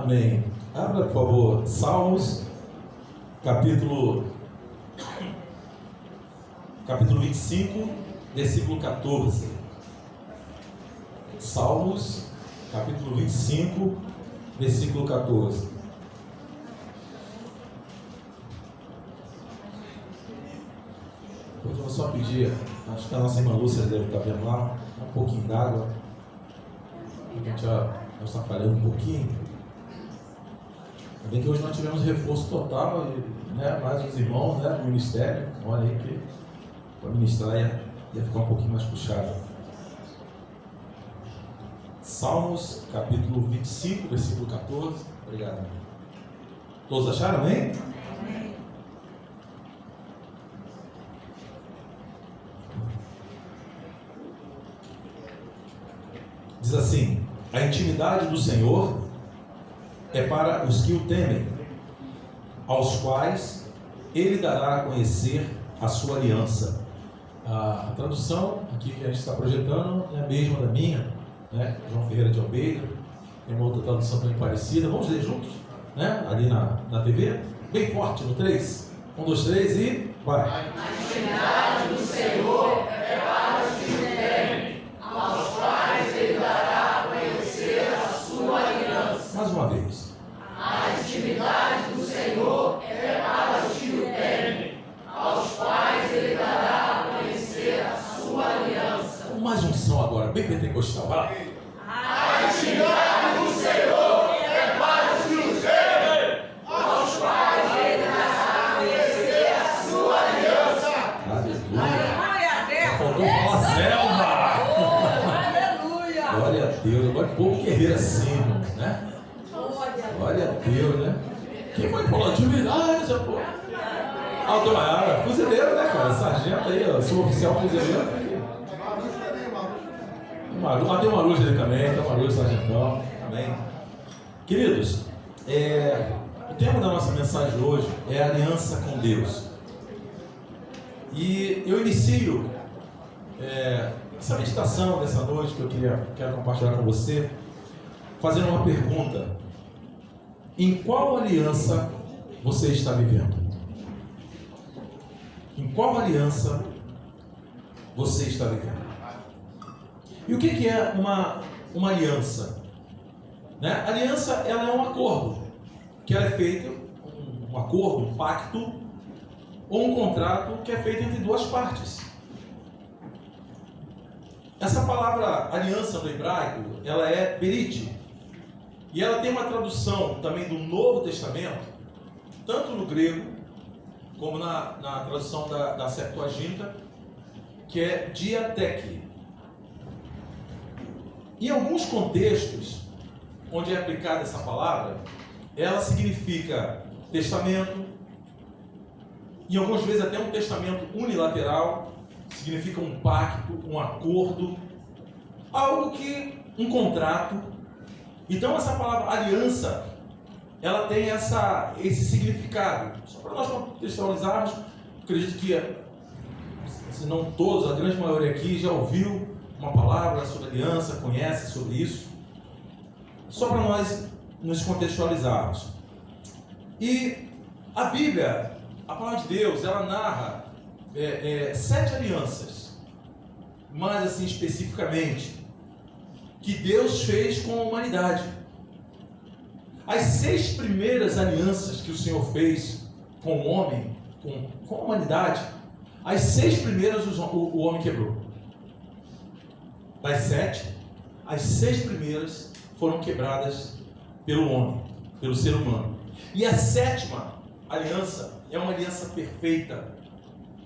Amém. Abra, por favor, Salmos, capítulo 25, versículo 14. Salmos, capítulo 25, versículo 14. Depois eu vou só pedir, acho que a nossa irmã Lúcia deve estar vendo lá, um pouquinho d'água. A gente já está falhando um pouquinho. Ainda bem que hoje nós tivemos reforço total, né? Mais os irmãos, né, do ministério. Olha aí que para ministrar ia ficar um pouquinho mais puxado. Salmos, capítulo 25, versículo 14. Obrigado. Todos acharam, hein? Amém. Diz assim: a intimidade do Senhor é para os que o temem, aos quais Ele dará a conhecer a sua aliança. A tradução aqui que a gente está projetando é a mesma da minha, né? João Ferreira de Almeida. Tem uma outra tradução também parecida. Vamos ler juntos, né? Ali na TV, bem forte no 3. 1, 2, 3 e vai. A intimidade do Senhor é para os que o temem, aos quais Ele dará a conhecer a sua aliança. Mais uma vez. A intimidade do Senhor é para os que o temem, aos quais Ele dará a conhecer a sua aliança. Mais um som agora, bem pentecostal. Vai lá. A intimidade do Senhor é para os que o temem, aos quais Ele dará a conhecer a sua aliança. Aleluia. Faltou falar selva. Aleluia. Glória a Deus. Agora é pouco guerreiro assim, né? Glória a Deus, né? Quem foi que falou? Atividade, essa porra. Alto fuzileiro, né, cara? Sargento aí, ó. Sou oficial fuzileiro. Tem uma luz ali também, tem uma luz, sargentão. Amém. Queridos, o tema da nossa mensagem de hoje é aliança com Deus. E eu inicio essa meditação dessa noite que eu quero compartilhar com você, fazendo uma pergunta. Em qual aliança você está vivendo? Em qual aliança você está vivendo? E o que é uma aliança? Né? Aliança, ela é um acordo, que ela é feito, um acordo, um pacto, ou um contrato que é feito entre duas partes. Essa palavra aliança no hebraico, ela é berit. E ela tem uma tradução também do Novo Testamento, tanto no grego, como na tradução da Septuaginta, que é diateque. Em alguns contextos, onde é aplicada essa palavra, ela significa testamento, e algumas vezes até um testamento unilateral, significa um pacto, um acordo, um contrato. Então essa palavra aliança, ela tem esse significado. Só para nós contextualizarmos, acredito que, se não todos, a grande maioria aqui já ouviu uma palavra sobre aliança, conhece sobre isso. Só para nós nos contextualizarmos. E a Bíblia, a palavra de Deus, ela narra 7 alianças, mais assim especificamente, que Deus fez com a humanidade. As 6 primeiras alianças que o Senhor fez com o homem, com a humanidade, as 6 primeiras o homem quebrou. Das 7, as 6 primeiras foram quebradas pelo homem, pelo ser humano. E a 7ª aliança é uma aliança perfeita.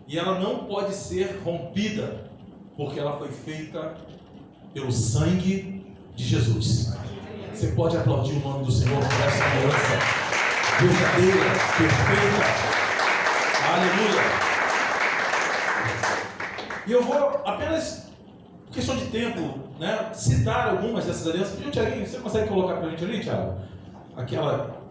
E ela não pode ser rompida, porque ela foi feita pelo sangue de Jesus. Você pode aplaudir o nome do Senhor por essa aliança verdadeira, perfeita. Aleluia. E eu vou apenas, por questão de tempo, né, citar algumas dessas alianças. Pediu, Tiaguinho, você consegue colocar para a gente ali, Tiago? Aquela.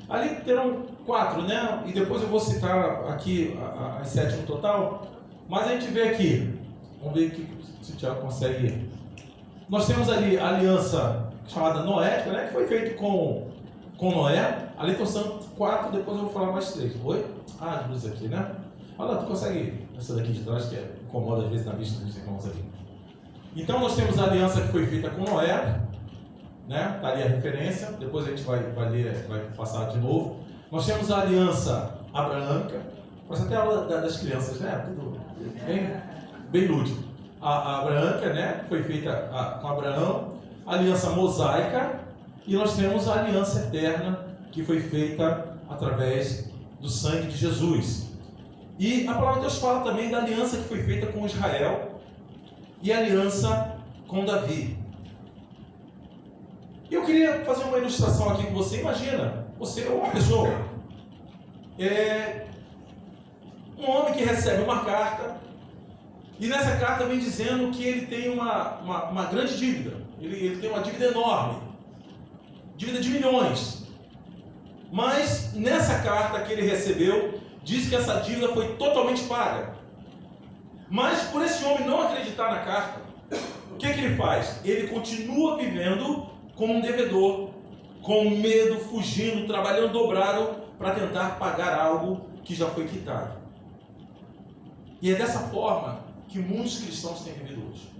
Ali terão 4, né? E depois eu vou citar aqui as 7 no total. Mas a gente vê aqui. Vamos ver se o Tiago consegue. Nós temos ali a aliança chamada noética, né? Que foi feito com Noé. Ali estão 4, depois eu vou falar mais 3. Oi? As luzes aqui, né? Olha, tu consegue essa daqui de trás, que incomoda às vezes na vista dos irmãos aqui. Então nós temos a aliança que foi feita com Noé, né? Está ali a referência, depois a gente vai ler, vai passar de novo. Nós temos a aliança abraâmica, parece até a aula das crianças, né? Tudo bem lúdico. A abraâmica, né? Foi feita com Abraão, a aliança mosaica, e nós temos a aliança eterna, que foi feita através do sangue de Jesus. E a palavra de Deus fala também da aliança que foi feita com Israel e a aliança com Davi. Eu queria fazer uma ilustração aqui com você. Imagina, você é uma pessoa, um homem que recebe uma carta, e nessa carta vem dizendo que ele tem uma grande dívida. Ele tem uma dívida enorme, dívida de milhões. Mas nessa carta que ele recebeu, diz que essa dívida foi totalmente paga. Mas por esse homem não acreditar na carta, o que ele faz? Ele continua vivendo como um devedor, com medo, fugindo, trabalhando dobrado para tentar pagar algo que já foi quitado. E é dessa forma que muitos cristãos têm vivido hoje.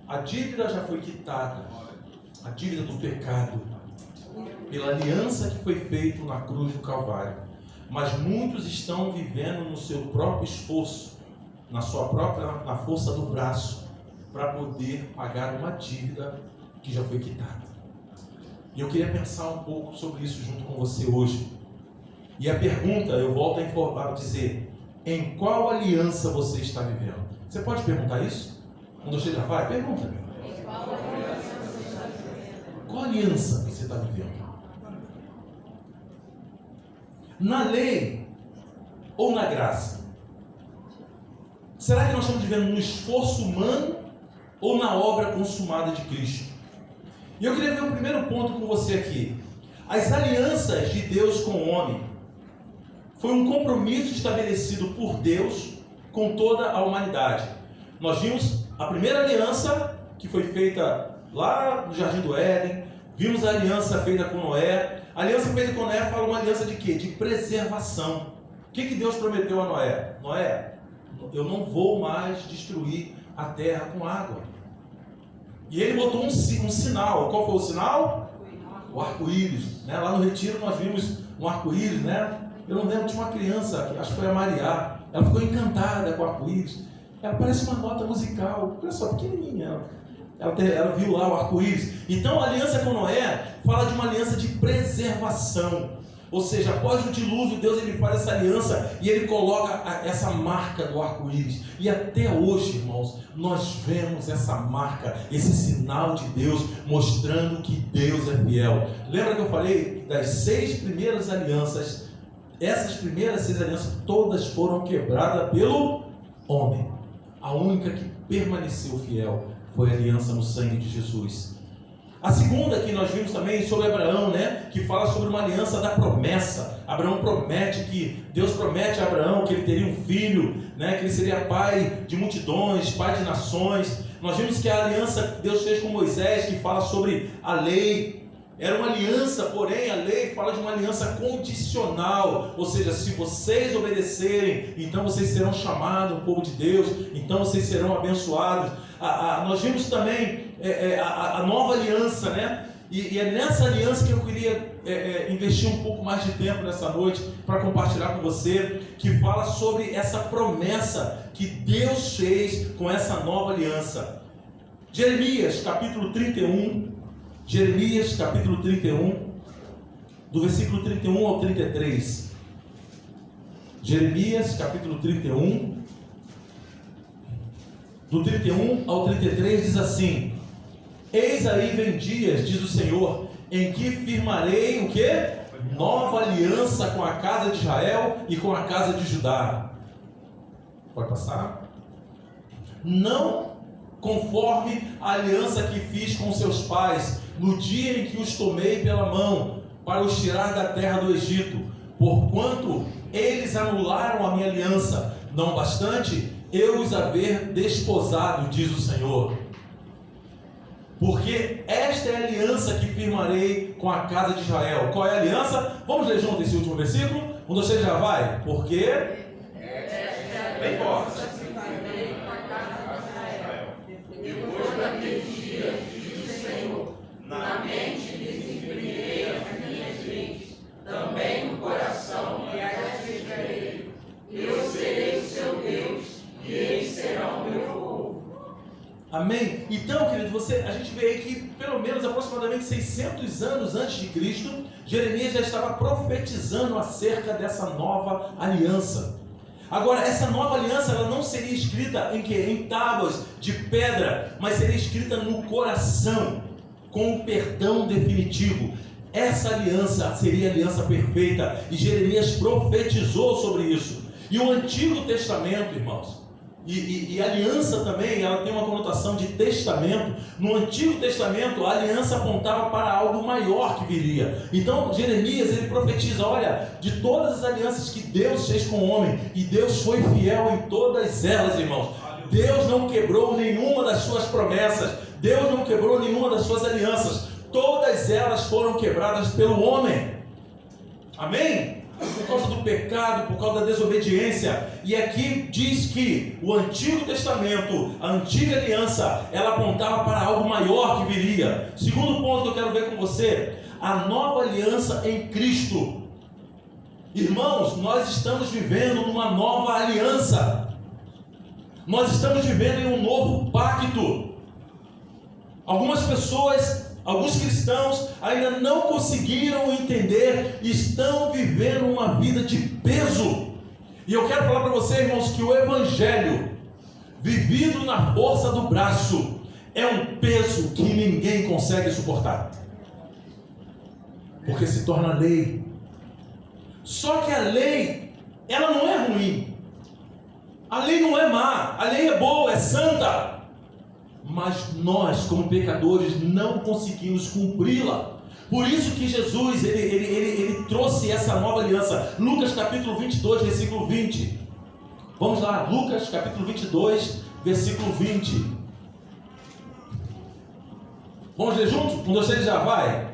A dívida já foi quitada, a dívida do pecado, pela aliança que foi feita na cruz do Calvário. Mas muitos estão vivendo no seu próprio esforço, na força do braço, para poder pagar uma dívida que já foi quitada. E eu queria pensar um pouco sobre isso junto com você hoje. E a pergunta, eu volto a informar, dizer, em qual aliança você está vivendo? Você pode perguntar isso? Quando eu chegar, vai, pergunta. Qual aliança você está vivendo? Na lei ou na graça? Será que nós estamos vivendo no esforço humano ou na obra consumada de Cristo? E eu queria ver o primeiro ponto com você aqui. As alianças de Deus com o homem foi um compromisso estabelecido por Deus com toda a humanidade. Nós vimos a primeira aliança que foi feita lá no Jardim do Éden, vimos a aliança feita com Noé. A aliança feita com Noé fala uma aliança de quê? De preservação. O que Deus prometeu a Noé? Noé, eu não vou mais destruir a terra com água. E ele botou um sinal. Qual foi o sinal? O arco-íris. Né? Lá no retiro nós vimos um arco-íris, né? Eu não lembro, tinha uma criança, acho que foi a Maria, ela ficou encantada com o arco-íris. Ela parece uma nota musical, olha só, pequenininha. Ela viu lá o arco-íris. Então a aliança com Noé fala de uma aliança de preservação. Ou seja, após o dilúvio, Deus ele faz essa aliança e ele coloca essa marca do arco-íris. E até hoje, irmãos, nós vemos essa marca, esse sinal de Deus, mostrando que Deus é fiel. Lembra que eu falei das 6 primeiras alianças? Essas primeiras 6 alianças, todas foram quebradas pelo homem. A única que permaneceu fiel foi a aliança no sangue de Jesus. A segunda que nós vimos também sobre Abraão, né? Que fala sobre uma aliança da promessa. Abraão promete que, Deus promete a Abraão que ele teria um filho, né? Que ele seria pai de multidões, pai de nações. Nós vimos que a aliança que Deus fez com Moisés, que fala sobre a lei, era uma aliança, porém a lei fala de uma aliança condicional, ou seja, se vocês obedecerem, então vocês serão chamados, o povo de Deus, então vocês serão abençoados. Nós vimos também a nova aliança, né? E é nessa aliança que eu queria investir um pouco mais de tempo nessa noite para compartilhar com você, que fala sobre essa promessa que Deus fez com essa nova aliança. Jeremias capítulo 31, Jeremias capítulo 31, do versículo 31 ao 33. Jeremias capítulo 31, do 31 ao 33 diz assim: Eis aí vem dias, diz o Senhor, em que firmarei o quê? Nova aliança com a casa de Israel e com a casa de Judá. Pode passar? Não conforme a aliança que fiz com seus pais, no dia em que os tomei pela mão, para os tirar da terra do Egito, porquanto eles anularam a minha aliança, não bastante eu os haver desposado, diz o Senhor. Porque esta é a aliança que firmarei com a casa de Israel. Qual é a aliança? Vamos ler junto esse último versículo? 1, 2, 3, já vai. Porque... bem forte. Depois daqueles dias, diz o Senhor, na mente lhes imprimirei as minhas leis, também no coração e as escreverei. Eu serei o seu Deus, e eles serão o meu povo. Amém? Então, querido, a gente vê aí que pelo menos aproximadamente 600 anos antes de Cristo, Jeremias já estava profetizando acerca dessa nova aliança. Agora, essa nova aliança, ela não seria escrita em tábuas de pedra, mas seria escrita no coração, com o perdão definitivo. Essa aliança seria a aliança perfeita, e Jeremias profetizou sobre isso. E o Antigo Testamento, irmãos, e aliança também, ela tem uma conotação de testamento. No Antigo Testamento, a aliança apontava para algo maior que viria. Então, Jeremias, ele profetiza, olha, de todas as alianças que Deus fez com o homem, e Deus foi fiel em todas elas, irmãos. Deus não quebrou nenhuma das suas promessas, Deus não quebrou nenhuma das suas alianças. Todas elas foram quebradas pelo homem. Amém? Por causa do pecado, por causa da desobediência. E aqui diz que o Antigo Testamento, a antiga aliança, ela apontava para algo maior que viria. Segundo ponto que eu quero ver com você, a nova aliança em Cristo. Irmãos, nós estamos vivendo numa nova aliança. Nós estamos vivendo em um novo pacto. Algumas pessoas, alguns cristãos ainda não conseguiram entender, estão vivendo uma vida de peso. E eu quero falar para você, irmãos, que o Evangelho, vivido na força do braço, é um peso que ninguém consegue suportar, porque se torna lei. Só que a lei, ela não é ruim, a lei não é má, a lei é boa, é santa. Mas nós, como pecadores, não conseguimos cumpri-la. Por isso que Jesus, ele trouxe essa nova aliança. Lucas capítulo 22, versículo 20. Vamos lá, Lucas capítulo 22, versículo 20. Vamos ler juntos? 1, 2, 3, já vai.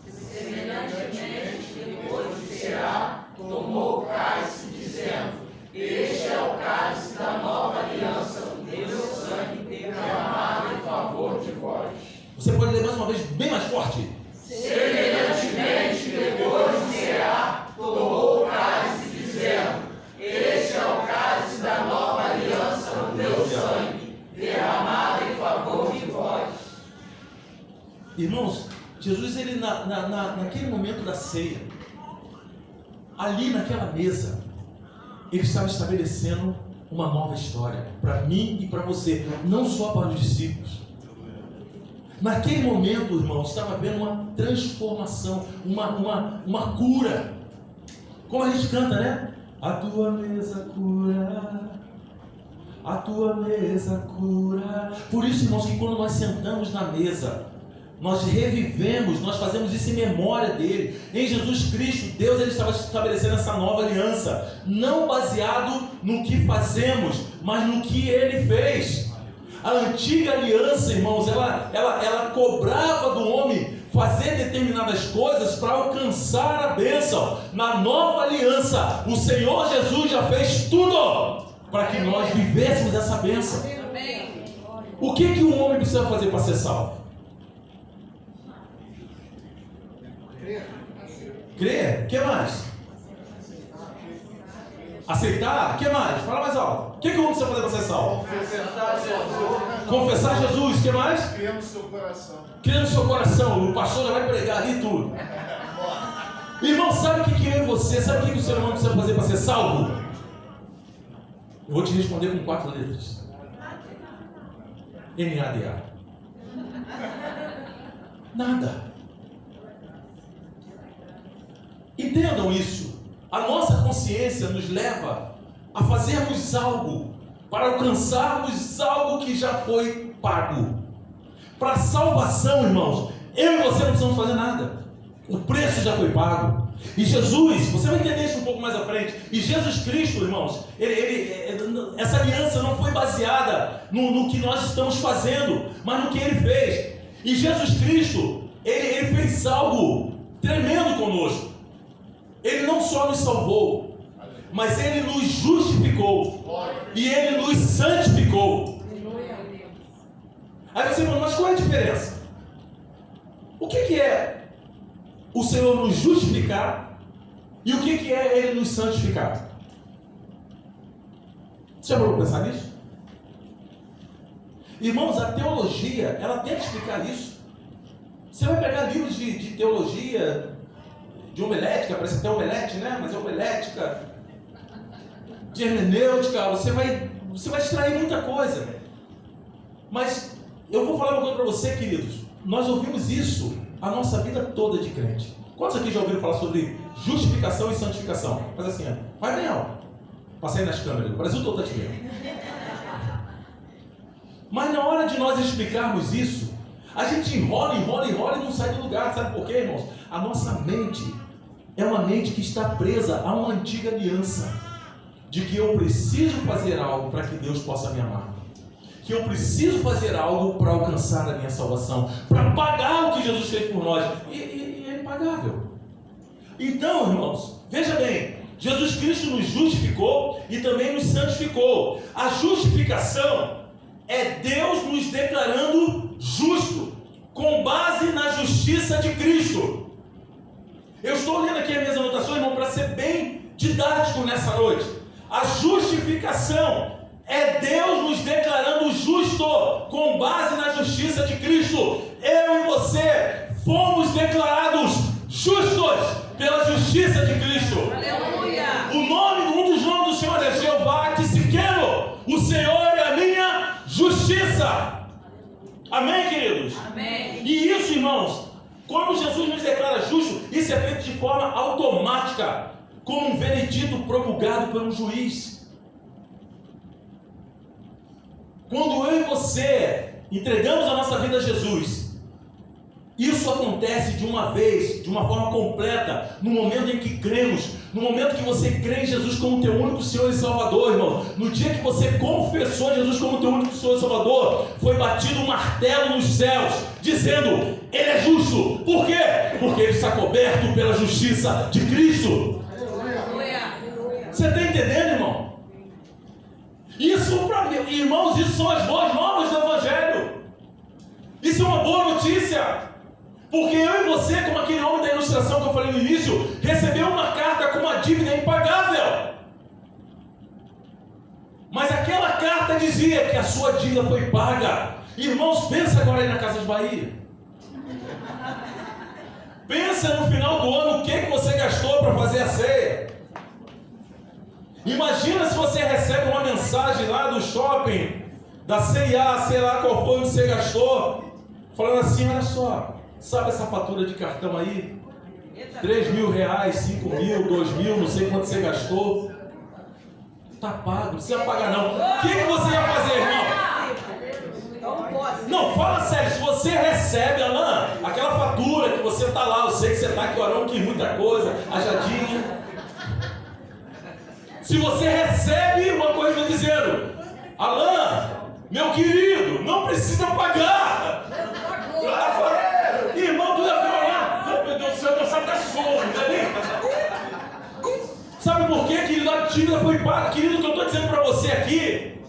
Semelhantemente, depois de cear, tomou o cálice, dizendo: este é o cálice da nova aliança, do meu sangue derramado em favor de vós. Você pode ler mais uma vez, bem mais forte. Semelhantemente, depois de cear, tomou o cálice, dizendo: este é o cálice da nova aliança, do meu sangue derramado em favor de vós. Irmãos, Jesus, ele naquele momento da ceia, ali naquela mesa, ele estava estabelecendo uma nova história para mim e para você, não só para os discípulos. Naquele momento, irmãos, estava havendo uma transformação, uma cura. Como a gente canta, né? A tua mesa cura, a tua mesa cura. Por isso, irmãos, que quando nós sentamos na mesa, nós revivemos, nós fazemos isso em memória dele. Em Jesus Cristo, Deus, ele estava estabelecendo essa nova aliança, não baseado no que fazemos, mas no que ele fez. A antiga aliança, irmãos, ela cobrava do homem fazer determinadas coisas para alcançar a bênção. Na nova aliança, o Senhor Jesus já fez tudo para que nós vivêssemos essa bênção. O que um homem precisa fazer para ser salvo? Crer. O que mais? Aceitar? O que mais? Fala mais alto. O que o homem precisa fazer para ser salvo? Confessar Jesus. O que mais? Crer no seu coração. Crer no seu coração. O pastor já vai pregar ali tudo. Irmão, sabe o que eu e você, sabe o que o ser humano precisa fazer para ser salvo? Eu vou te responder com 4 letras. NADA. Nada. Entendam isso. A nossa consciência nos leva a fazermos algo para alcançarmos algo que já foi pago. Para a salvação, irmãos, eu e você não precisamos fazer nada. O preço já foi pago. E Jesus, você vai entender isso um pouco mais à frente. E Jesus Cristo, irmãos, essa aliança não foi baseada no que nós estamos fazendo, mas no que ele fez. E Jesus Cristo, ele fez algo tremendo conosco. Ele não só nos salvou, mas ele nos justificou. E ele nos santificou. Aí você fala, mas qual é a diferença? O que é o Senhor nos justificar e o que é ele nos santificar? Você já parou para pensar nisso? Irmãos, a teologia, ela tenta explicar isso. Você vai pegar livros de teologia, de homilética, parece até omelete, né? Mas é homilética, de hermenêutica, você vai extrair muita coisa. Mas eu vou falar uma coisa para você, queridos. Nós ouvimos isso a nossa vida toda de crente. Quantos aqui já ouviram falar sobre justificação e santificação? Faz assim, ó. Vai bem alto. Passei nas câmeras, o Brasil todo está te vendo. Mas na hora de nós explicarmos isso, a gente enrola e não sai do lugar. Sabe por quê, irmãos? A nossa mente é uma mente que está presa a uma antiga aliança de que eu preciso fazer algo para que Deus possa me amar, que eu preciso fazer algo para alcançar a minha salvação, para pagar o que Jesus fez por nós, e é impagável. Então, irmãos, veja bem, Jesus Cristo nos justificou e também nos santificou. A justificação é Deus nos declarando justo, com base na justiça de Cristo. Eu estou lendo aqui as minhas anotações, irmão, para ser bem didático nessa noite. A justificação é Deus nos declarando justo, com base na justiça de Cristo. Eu e você fomos declarados justos pela justiça de Cristo. Aleluia. Um dos nomes do Senhor é Jeová Tsidkenu. O Senhor é a minha justiça. Amém, queridos? Amém. E isso, irmãos, quando Jesus nos declara justo, isso é feito de forma automática, como um veredito promulgado por um juiz. Quando eu e você entregamos a nossa vida a Jesus, isso acontece de uma vez, de uma forma completa, no momento em que cremos, no momento que você crê em Jesus como teu único Senhor e Salvador, irmão. No dia que você confessou Jesus como teu único Senhor e Salvador, foi batido um martelo nos céus, dizendo, Ele é justo. Por quê? Porque Ele está coberto pela justiça de Cristo. Você está entendendo, irmão? Isso, para mim, irmãos, isso são as boas novas do Evangelho. Isso é uma boa notícia. Porque eu e você, como aquele homem da ilustração que eu falei no início, recebeu uma carta com uma dívida impagável. Mas aquela carta dizia que a sua dívida foi paga. Irmãos, pensa agora aí na Casas Bahia. Pensa no final do ano o que você gastou para fazer a ceia. Imagina se você recebe uma mensagem lá do shopping, da C&A, sei lá qual foi onde você gastou, falando assim, olha só, sabe essa fatura de cartão aí? 3 mil reais, 5 mil, 2 mil, não sei quanto você gastou. Está pago, não precisa pagar não. O que você ia fazer, irmão? Não, fala sério, se você recebe, Alain, aquela fatura que você está lá, eu sei que você está aqui, orando que muita coisa, a Jadinha. Se você recebe uma coisa dizendo, Alain, meu querido, não precisa pagar. Irmão, tu ia falar, meu Deus do céu, você está sordo, sabe por quê, querido? A dívida foi paga. Querido, o que eu estou dizendo para você aqui,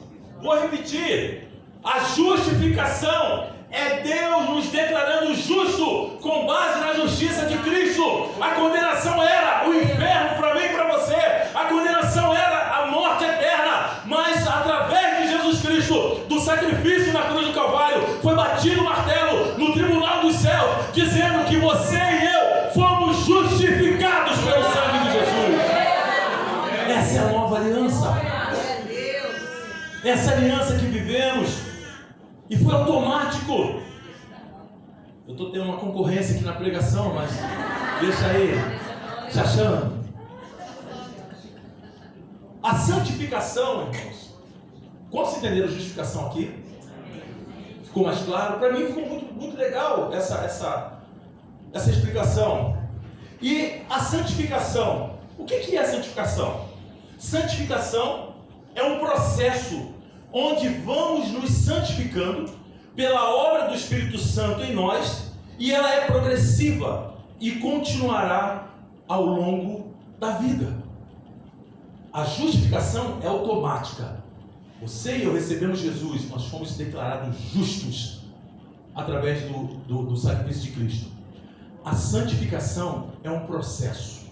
vou repetir, a justificação é Deus nos declarando justo com base na justiça de Cristo. A condenação era o inferno para mim e para você. A condenação era a morte eterna. Mas através de Jesus Cristo, do sacrifício na cruz do Calvário, foi batido o martelo no tribunal dos céus, dizendo que você e eu fomos justificados pelo sangue de Jesus. Essa é a nova aliança. Essa aliança que vivemos. E foi automático. Eu estou tendo uma concorrência aqui na pregação, mas deixa aí, chachando. A santificação, irmãos. Quantos entenderam a justificação aqui? Ficou mais claro? Para mim ficou muito legal essa explicação. E a santificação. O que é a santificação? Santificação é um processo onde vamos nos santificando pela obra do Espírito Santo em nós, e ela é progressiva e continuará ao longo da vida. A justificação é automática. Você e eu recebemos Jesus, nós fomos declarados justos através do sacrifício de Cristo. A santificação é um processo.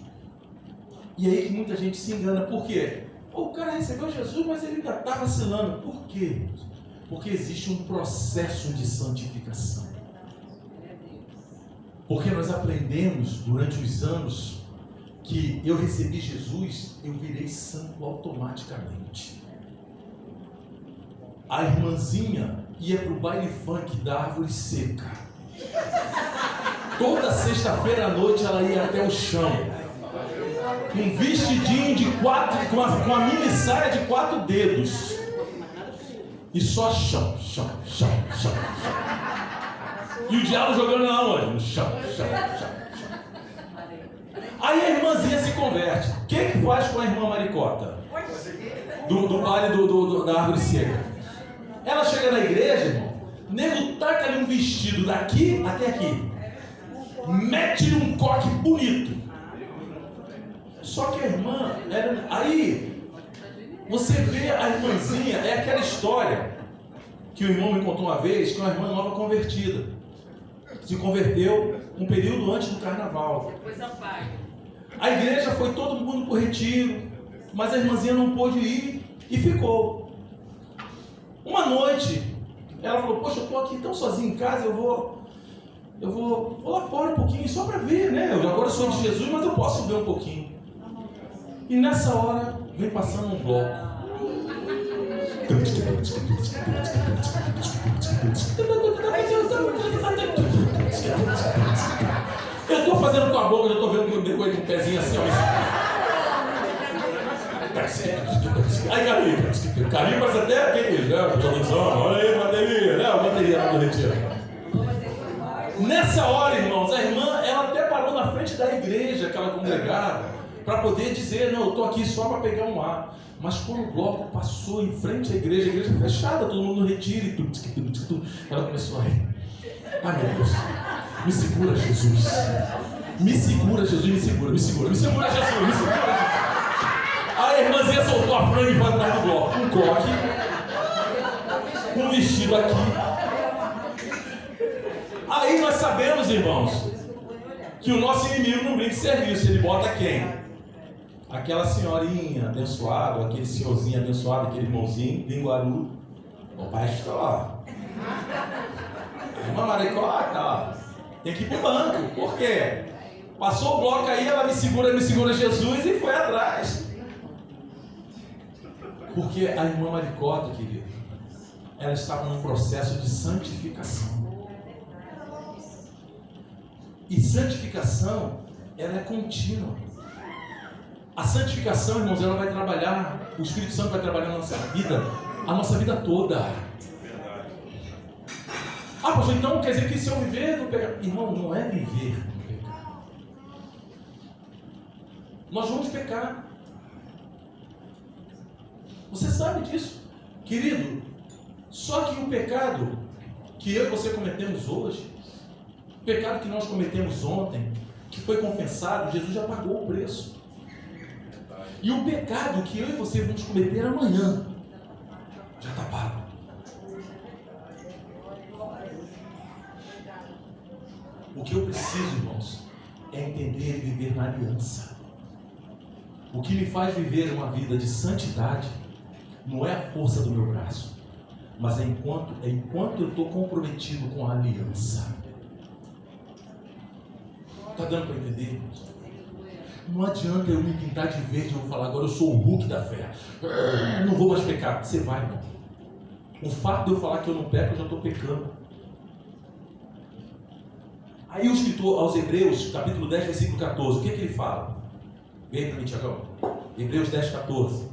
E aí que muita gente se engana. Por quê? O cara recebeu Jesus, mas ele ainda está vacilando. Por quê? Porque existe um processo de santificação. Porque nós aprendemos durante os anos que eu recebi Jesus, eu virei santo automaticamente. A irmãzinha ia para o baile funk da Árvore Seca. Toda sexta-feira à noite ela ia até o chão. Um vestidinho de com a mini saia de 4 dedos. E só chão. E o diabo jogando ela onde? No chão. Aí a irmãzinha se converte. O que faz com a irmã Maricota? Do baile da Árvore Seca. Ela chega na igreja, irmão. O nego taca ali um vestido daqui até aqui. Mete-lhe um coque bonito. Só que a irmã, aí você vê a irmãzinha, é aquela história que o irmão me contou uma vez, que uma irmã nova convertida. Se converteu um período antes do carnaval. Depois apaga. A igreja foi todo mundo para o retiro, mas a irmãzinha não pôde ir e ficou. Uma noite, ela falou, poxa, eu estou aqui tão sozinho em casa, eu vou lá fora um pouquinho, só para ver, né? Eu agora sou de Jesus, mas eu posso ver um pouquinho. E nessa hora, vem passando um bloco. Eu estou fazendo com a boca, já estou vendo que eu dei com ele com o pezinho assim, ó. Aí Carinho parece até aquele, né? Olha aí, bateria, né? A bateria lá do retiro. Nessa hora, irmãos, a irmã, ela até parou na frente da igreja que ela congregava para poder dizer, não, eu estou aqui só para pegar um ar. Mas quando o bloco passou em frente à igreja fechada, todo mundo no retiro, ela começou a rir. Ai, meu Deus, me segura, Jesus. Me segura, Jesus, me segura, Jesus. Aí a irmãzinha soltou a franga e foi atrás do bloco. Um coque, um vestido aqui. Aí nós sabemos, irmãos, que o nosso inimigo não brinca de serviço. Ele bota quem? Aquela senhorinha abençoada, aquele senhorzinho abençoado, aquele irmãozinho, linguarudo. O pastor. Irmã Maricota, tem que ir pro banco. Por quê? Passou o bloco aí, ela me segura Jesus e foi atrás. Porque a irmã Maricota, querido, ela estava num processo de santificação. E santificação, ela é contínua. A santificação, irmãos, ela vai trabalhar, o Espírito Santo vai trabalhar na nossa vida, a nossa vida toda. Ah, pastor, então quer dizer que se eu viver no pecado? Irmão, não é viver no pecado. Nós vamos pecar. Você sabe disso, querido. Só que o pecado que eu e você cometemos hoje, o pecado que nós cometemos ontem, que foi confessado, Jesus já pagou o preço. E o pecado que eu e você vamos cometer amanhã, já está pago. O que eu preciso, irmãos, é entender e viver na aliança. O que me faz viver uma vida de santidade não é a força do meu braço, mas é enquanto eu estou comprometido com a aliança. Está dando para entender, irmãos? Não adianta eu me pintar de verde e eu vou falar, agora eu sou o Hulk da fé. Não vou mais pecar. Você vai, irmão. O fato de eu falar que eu não peco, eu já estou pecando. Aí o escritor aos Hebreus, capítulo 10, versículo 14, o que ele fala? Vem para mim, Tiagão. Hebreus 10, 14.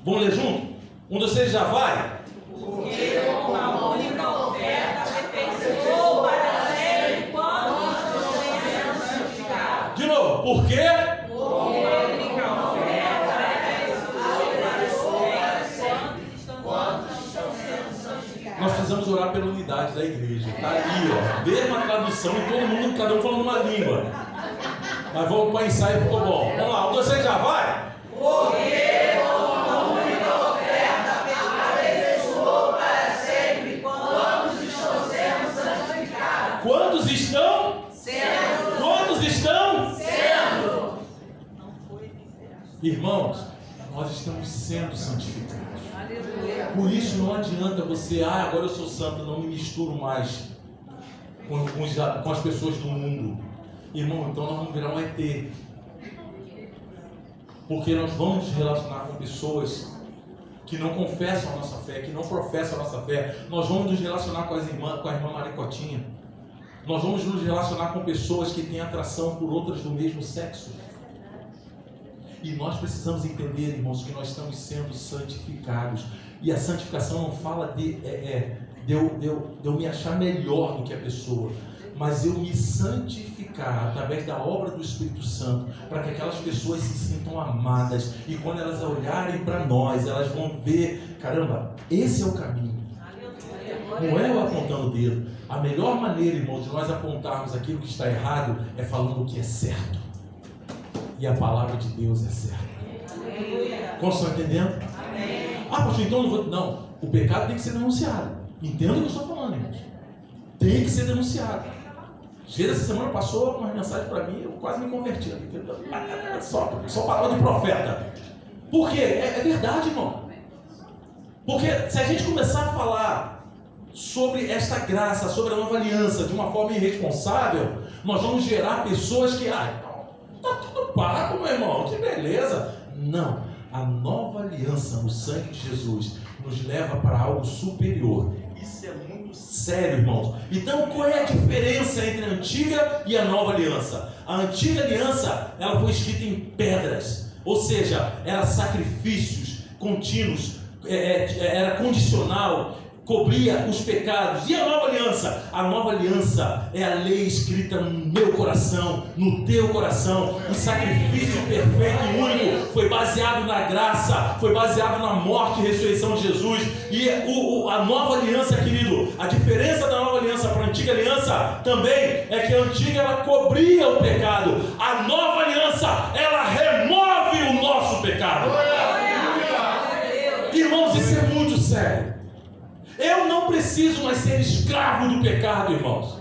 Vamos ler junto? Um de vocês já vai? Porque com uma única oferta aperfeiçoou para sempre quando não seremos santificados. De novo, por quê? Com uma única oferta aperfeiçoou para sempre quando estão sendo santificados. Nós precisamos orar pela unidade da igreja. Está ali, ó. Mesma tradução e todo mundo, cada um falando uma língua. Mas vamos para o ensaio, ficou bom. Vamos lá, você já vai? Porque uma única oferta aperfeiçoou para sempre quantos estão sendo santificados. Quantos estão? Sendo. Quantos estão? Sendo. Irmãos, nós estamos sendo santificados. Aleluia. Por isso não adianta você, agora eu sou santo, não me misturo mais com as pessoas do mundo. Irmão, então nós vamos virar um ET. Porque nós vamos nos relacionar com pessoas que não confessam a nossa fé, que não professam a nossa fé. Nós vamos nos relacionar com a irmã Maricotinha. Nós vamos nos relacionar com pessoas que têm atração por outras do mesmo sexo. E nós precisamos entender, irmãos, que nós estamos sendo santificados. E a santificação não fala de eu me achar melhor do que a pessoa, mas eu me santificar através da obra do Espírito Santo, para que aquelas pessoas se sintam amadas. E quando elas olharem para nós, elas vão ver, caramba, esse é o caminho. Não é eu apontando o dedo. A melhor maneira, irmão, de nós apontarmos aquilo que está errado é falando o que é certo. E a palavra de Deus é certa. Como estão entendendo? Amém. Pastor, então não vou... Não, o pecado tem que ser denunciado. Entenda o que eu estou falando, irmãos. Tem que ser denunciado. Jesus, essa semana passou uma mensagem para mim, eu quase me converti. Só palavra de profeta. Por quê? É verdade, irmão. Porque se a gente começar a falar sobre esta graça, sobre a nova aliança, de uma forma irresponsável, nós vamos gerar pessoas que, tá tudo pago, meu irmão, que beleza. Não, a nova aliança no sangue de Jesus nos leva para algo superior. Isso é muito sério, irmãos. Então, qual é a diferença entre a antiga e a nova aliança? A antiga aliança, ela foi escrita em pedras, ou seja, era sacrifícios contínuos, era condicional, cobria os pecados. E a nova aliança? A nova aliança é a lei escrita no meu coração, no teu coração. O sacrifício perfeito e único foi baseado na graça, foi baseado na morte e ressurreição de Jesus. E a nova aliança, querido, a diferença da nova aliança para a antiga aliança também é que a antiga ela cobria o pecado. A nova aliança, ela remove o nosso pecado. Irmãos, isso é muito sério. Eu não preciso mais ser escravo do pecado, irmãos.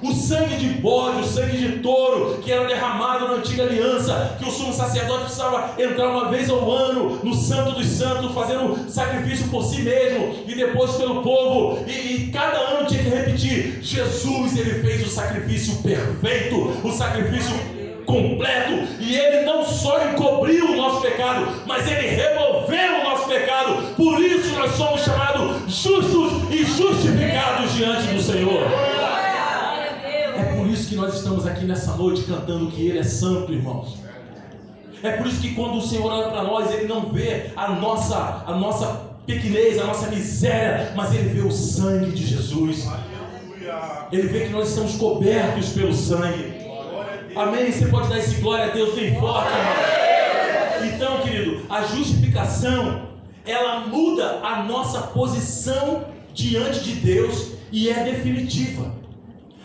O sangue de bode, o sangue de touro, que era derramado na antiga aliança, que o sumo sacerdote precisava entrar uma vez ao ano no Santo dos Santos, fazendo sacrifício por si mesmo e depois pelo povo, e cada ano tinha que repetir. Jesus, ele fez o sacrifício perfeito, o sacrifício completo, e ele não só encobriu o nosso pecado, mas ele removeu o nosso pecado. Por isso nós somos chamados justos e justificados diante do Senhor. É por isso que nós estamos aqui nessa noite cantando que ele é santo, irmãos. É por isso que quando o Senhor olha para nós, ele não vê a nossa pequenez, a nossa miséria, mas ele vê o sangue de Jesus. Ele vê que nós estamos cobertos pelo sangue. Amém? Você pode dar esse glória a Deus bem forte, irmão. Então, querido, a justificação, ela muda a nossa posição diante de Deus e é definitiva.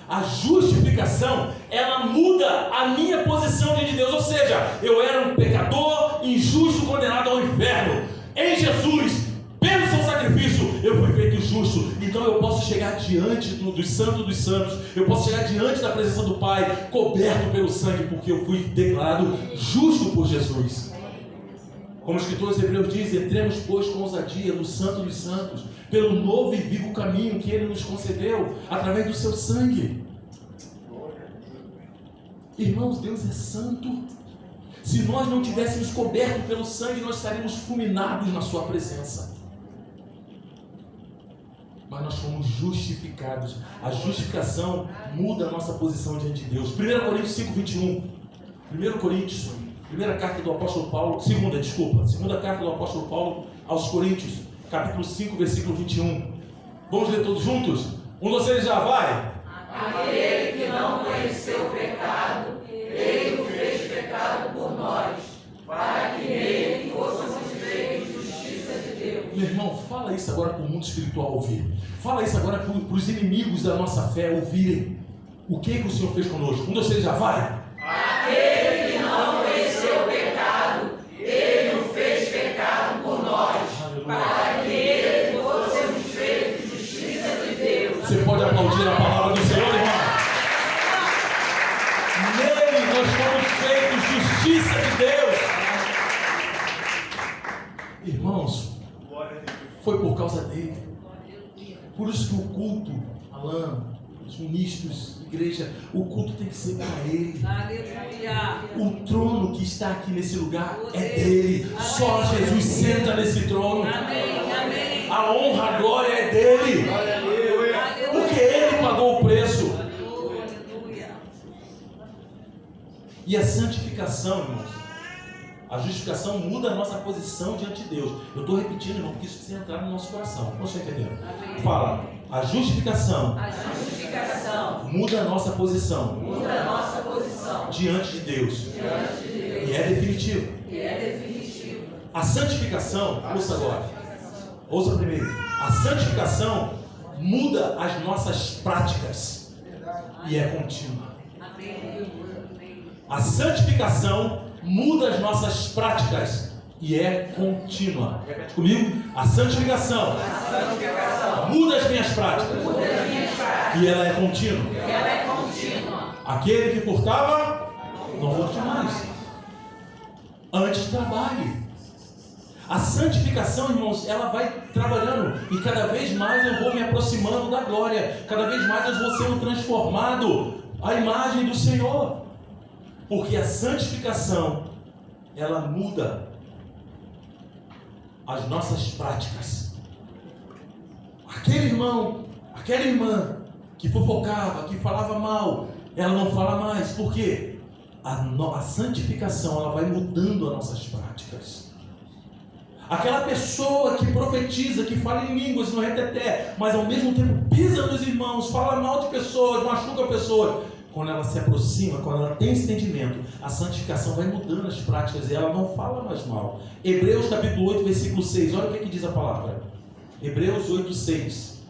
A justificação, ela muda a minha posição diante de Deus. Ou seja, eu era um pecador, injusto, condenado ao inferno. Em Jesus, pelo seu sacrifício, eu fui feito justo. Então eu posso chegar diante dos santos dos santos, eu posso chegar diante da presença do Pai, coberto pelo sangue, porque eu fui declarado justo por Jesus. Como o escritor dos Hebreus diz: entremos, pois, com ousadia no Santo dos Santos, pelo novo e vivo caminho que Ele nos concedeu, através do seu sangue. Irmãos, Deus é santo. Se nós não tivéssemos coberto pelo sangue, nós estaríamos fulminados na sua presença. Mas nós fomos justificados. A justificação muda a nossa posição diante de Deus. 1 Coríntios 5:21. 1 Coríntios, segunda carta do apóstolo Paulo aos Coríntios, capítulo 5, versículo 21. Vamos ler todos juntos? Um de vocês já vai? Aquele que não conheceu o pecado, ele o fez pecado por nós, para que nele fôssemos feitos justiça de Deus. Meu irmão, fala isso agora para o mundo espiritual ouvir. Fala isso agora para os inimigos da nossa fé ouvirem. O que o Senhor fez conosco? Um, dois, três, já vai. Aquele que não conheceu o pecado, ele o fez pecado por nós. Aleluia. Para que ele fôssemos feitos justiça de Deus. Você pode aplaudir a palavra do Senhor, irmão? Nele nós fomos feitos justiça de Deus. Irmãos, foi por causa dele. Por isso que o culto, Alan, os ministros, igreja, o culto tem que ser para ele. Aleluia. O trono que está aqui nesse lugar é dele. Só Jesus senta nesse trono. Amém, amém. A honra, a glória é dele. Porque ele pagou o preço. Aleluia. E a santificação, irmãos, a justificação muda a nossa posição diante de Deus. Eu estou repetindo, irmão, porque isso precisa entrar no nosso coração. Você está entendendo? Fala, a justificação muda a nossa posição diante de Deus. E é definitivo. A santificação, ouça agora. Ouça primeiro. A santificação muda as nossas práticas e é contínua. A santificação muda as nossas práticas e é contínua. Repete comigo. A santificação muda as minhas práticas e ela é contínua. Aquele que furtava, não furte mais. Antes trabalhe. A santificação, irmãos, ela vai trabalhando e cada vez mais eu vou me aproximando da glória. Cada vez mais eu vou sendo transformado à imagem do Senhor. Porque a santificação, ela muda as nossas práticas. Aquele irmão, aquela irmã que fofocava, que falava mal, ela não fala mais. Por quê? A santificação, ela vai mudando as nossas práticas. Aquela pessoa que profetiza, que fala em línguas no reteté, mas ao mesmo tempo pisa nos irmãos, fala mal de pessoas, machuca pessoas. Quando ela se aproxima, quando ela tem esse entendimento, a santificação vai mudando as práticas e ela não fala mais mal. Hebreus capítulo 8, versículo 6. Olha o que diz a palavra. Hebreus 8, 6.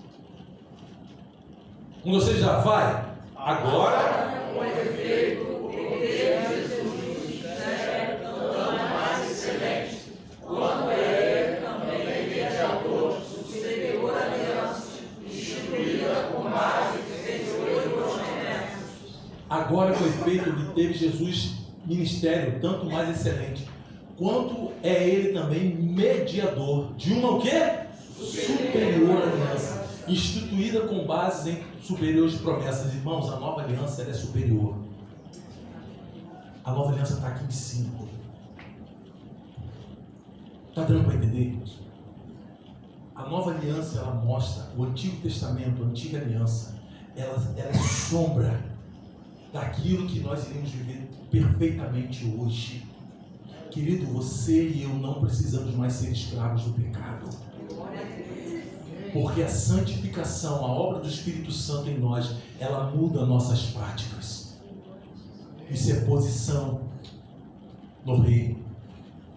Um de vocês já vai. Agora, Com efeito, o poder de Jesus é tão mais excelente, quanto ele também é mediador, superior à aliança, instituída com base em 38 promessas. agora foi feito o que teve Jesus ministério, tanto mais excelente, quanto é ele também mediador de uma o quê? Superior aliança, instituída com base em superiores promessas. Irmãos, a nova aliança ela é superior. A nova aliança está aqui em cima. Está dando para entender, irmãos? A nova aliança ela mostra o Antigo Testamento, a antiga aliança, ela é sombra daquilo que nós iremos viver perfeitamente hoje. Querido, você e eu não precisamos mais ser escravos do pecado. Porque a santificação, a obra do Espírito Santo em nós, ela muda nossas práticas. Isso é posição no reino.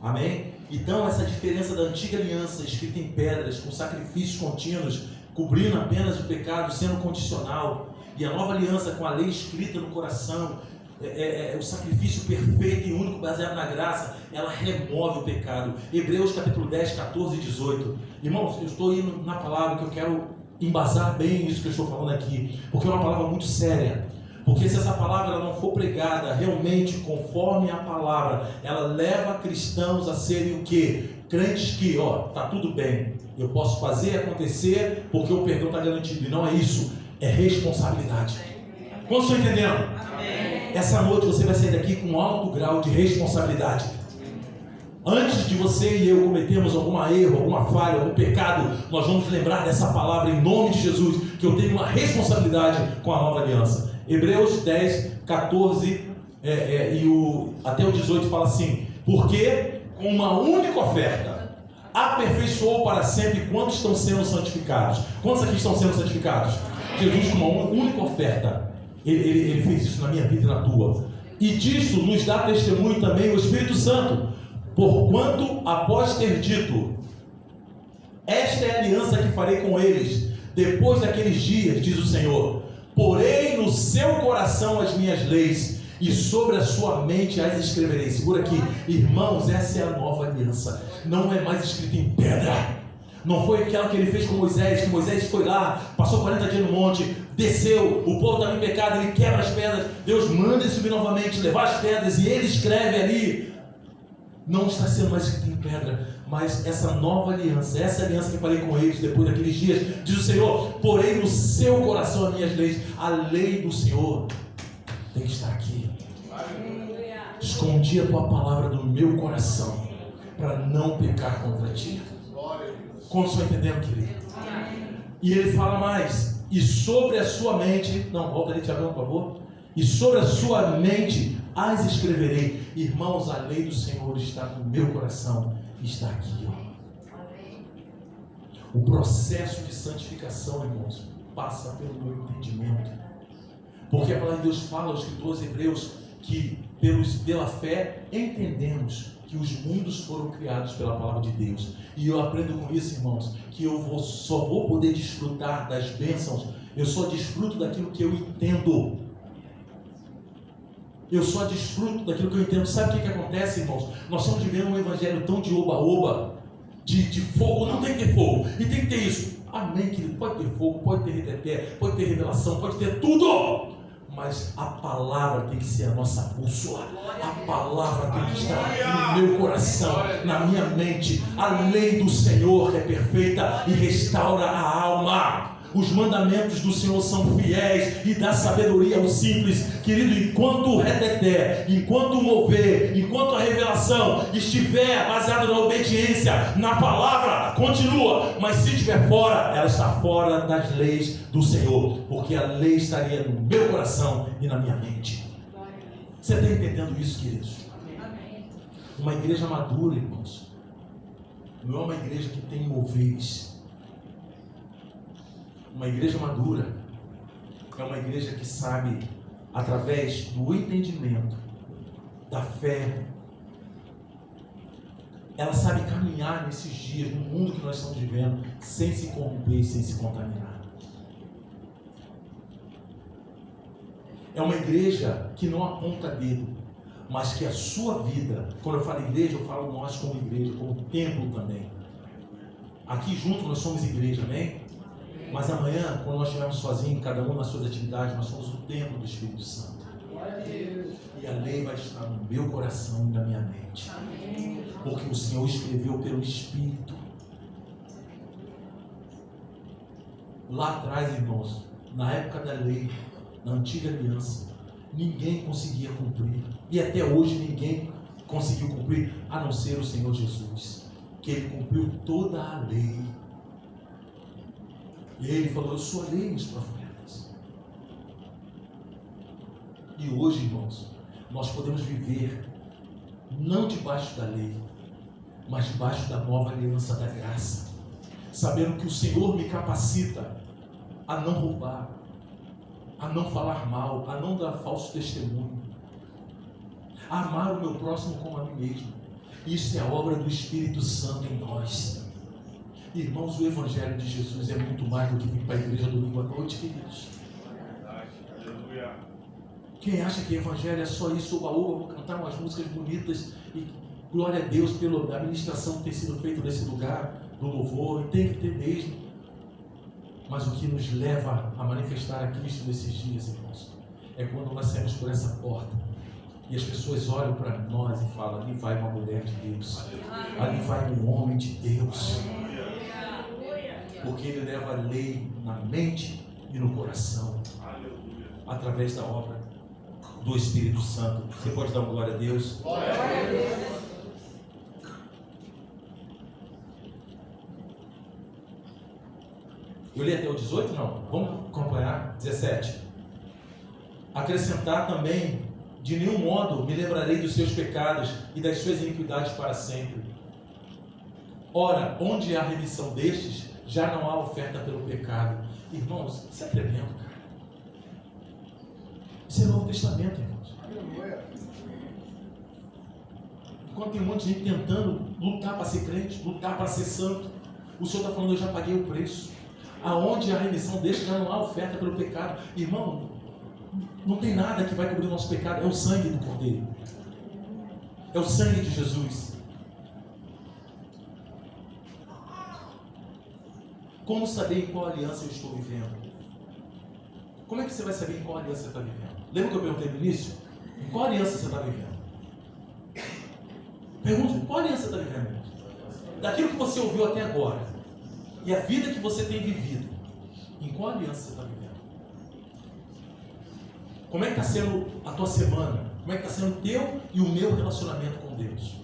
Amém? Então, essa diferença da antiga aliança, escrita em pedras, com sacrifícios contínuos, cobrindo apenas o pecado, sendo condicional, e a nova aliança com a lei escrita no coração, o sacrifício perfeito e único baseado na graça, ela remove o pecado. Hebreus capítulo 10, 14 e 18. Irmãos, eu estou indo na palavra que eu quero embasar bem isso que eu estou falando aqui, porque é uma palavra muito séria. Porque se essa palavra não for pregada realmente conforme a palavra, ela leva cristãos a serem o quê? Crentes que, tá tudo bem, eu posso fazer acontecer porque o perdão está garantido. E não é isso, é responsabilidade. Como estão entendendo? Amém. Essa noite você vai sair daqui com um alto grau de responsabilidade. Antes de você e eu cometermos algum erro, alguma falha, algum pecado, nós vamos lembrar dessa palavra em nome de Jesus, que eu tenho uma responsabilidade com a nova aliança. Hebreus 10, 14 até o 18 fala assim: porque com uma única oferta aperfeiçoou para sempre quantos estão sendo santificados. Quantos aqui estão sendo santificados? Jesus, com uma única oferta, ele fez isso na minha vida e na tua. E disso nos dá testemunho também o Espírito Santo, porquanto após ter dito: Esta é a aliança que farei com eles depois daqueles dias, diz o Senhor. Porei no seu coração as minhas leis e sobre a sua mente as escreverei. Segura aqui, irmãos, essa é a nova aliança. Não é mais escrita em pedra. Não foi aquela que ele fez com Moisés, que Moisés foi lá, passou 40 dias no monte, desceu, o povo estava em pecado, ele quebra as pedras, Deus manda ele subir novamente, levar as pedras, e ele escreve ali. Não está sendo mais escrito em pedra, mas essa nova aliança, essa aliança que eu falei com eles depois daqueles dias, diz o Senhor, porém no seu coração as minhas leis. A lei do Senhor tem que estar aqui. Escondi a tua palavra no meu coração, para não pecar contra ti. Como estão entendendo, querido? E ele fala mais, e sobre a sua mente, não, volta ali, Tiagão, por favor. E sobre a sua mente as escreverei. Irmãos, a lei do Senhor está no meu coração, está aqui, ó. O processo de santificação, irmãos, passa pelo meu entendimento. Porque a palavra de Deus fala aos escritores hebreus que pela fé entendemos que os mundos foram criados pela palavra de Deus. E eu aprendo com isso, irmãos, que eu só vou poder desfrutar das bênçãos, eu só desfruto daquilo que eu entendo. Eu só desfruto daquilo que eu entendo. Sabe o que acontece, irmãos? Nós estamos vivendo um evangelho tão de oba-oba, de fogo. Não tem que ter fogo, e tem que ter isso. Amém, querido? Pode ter fogo, pode ter reteté, pode ter revelação, pode ter tudo. Mas a palavra tem que ser a nossa bússola. A palavra tem que estar no meu coração, na minha mente. A lei do Senhor é perfeita e restaura a alma. Os mandamentos do Senhor são fiéis e dá sabedoria ao simples. Querido, enquanto o reteté, enquanto o mover, enquanto a revelação estiver baseada na obediência, na palavra, continua. Mas se estiver fora, ela está fora das leis do Senhor. Porque a lei estaria no meu coração e na minha mente. Você está entendendo isso, queridos? Uma igreja madura, irmãos, não é uma igreja que tem moveres. Uma igreja madura é uma igreja que sabe, através do entendimento, da fé, ela sabe caminhar nesses dias, no mundo que nós estamos vivendo, sem se corromper e sem se contaminar. É uma igreja que não aponta dedo, mas que a sua vida, quando eu falo igreja, eu falo nós como igreja, como templo também. Aqui junto nós somos igreja, amém? Mas amanhã, quando nós estivermos sozinhos, cada um nas suas atividades, nós somos o templo do Espírito Santo. E a lei vai estar no meu coração e na minha mente. Porque o Senhor escreveu pelo Espírito. Lá atrás, irmãos, na época da lei, na antiga aliança, ninguém conseguia cumprir. E até hoje ninguém conseguiu cumprir, a não ser o Senhor Jesus, que Ele cumpriu toda a lei. E Ele falou, eu sou a lei e os profetas. E hoje, irmãos, nós podemos viver não debaixo da lei, mas debaixo da nova aliança da graça, sabendo que o Senhor me capacita a não roubar, a não falar mal, a não dar falso testemunho, a amar o meu próximo como a mim mesmo. Isso é a obra do Espírito Santo em nós. Irmãos, o Evangelho de Jesus é muito mais do que vir para a igreja domingo à noite, queridos. Quem acha que o Evangelho é só isso, oba-oba, vou cantar umas músicas bonitas e glória a Deus pela administração que tem sido feita nesse lugar, do louvor, e tem que ter mesmo. Mas o que nos leva a manifestar a Cristo nesses dias, irmãos, é quando nós saímos por essa porta e as pessoas olham para nós e falam, ali vai uma mulher de Deus, ali vai um homem de Deus. Porque ele leva a lei na mente e no coração, através da obra do Espírito Santo. Você pode dar uma glória a Deus? Glória a Deus. Eu li até o 18? Não. Vamos acompanhar. 17. Acrescentar também, de nenhum modo me lembrarei dos seus pecados e das suas iniquidades para sempre. Ora, onde há remissão destes, já não há oferta pelo pecado. Irmãos, isso é tremendo, cara. Isso é Novo Testamento, irmãos. Enquanto tem um monte de gente tentando lutar para ser crente, lutar para ser santo, O Senhor está falando, eu já paguei o preço. Aonde a remissão deixa, já não há oferta pelo pecado. Irmão, não tem nada que vai cobrir o nosso pecado. É o sangue do Cordeiro. É o sangue de Jesus. Como saber em qual aliança eu estou vivendo? Como é que você vai saber em qual aliança você está vivendo? Lembra que eu perguntei no início? Em qual aliança você está vivendo? Pergunte, em qual aliança você está vivendo, irmão? Daquilo que você ouviu até agora e a vida que você tem vivido, em qual aliança você está vivendo? Como é que está sendo a tua semana? Como é que está sendo o teu e o meu relacionamento com Deus?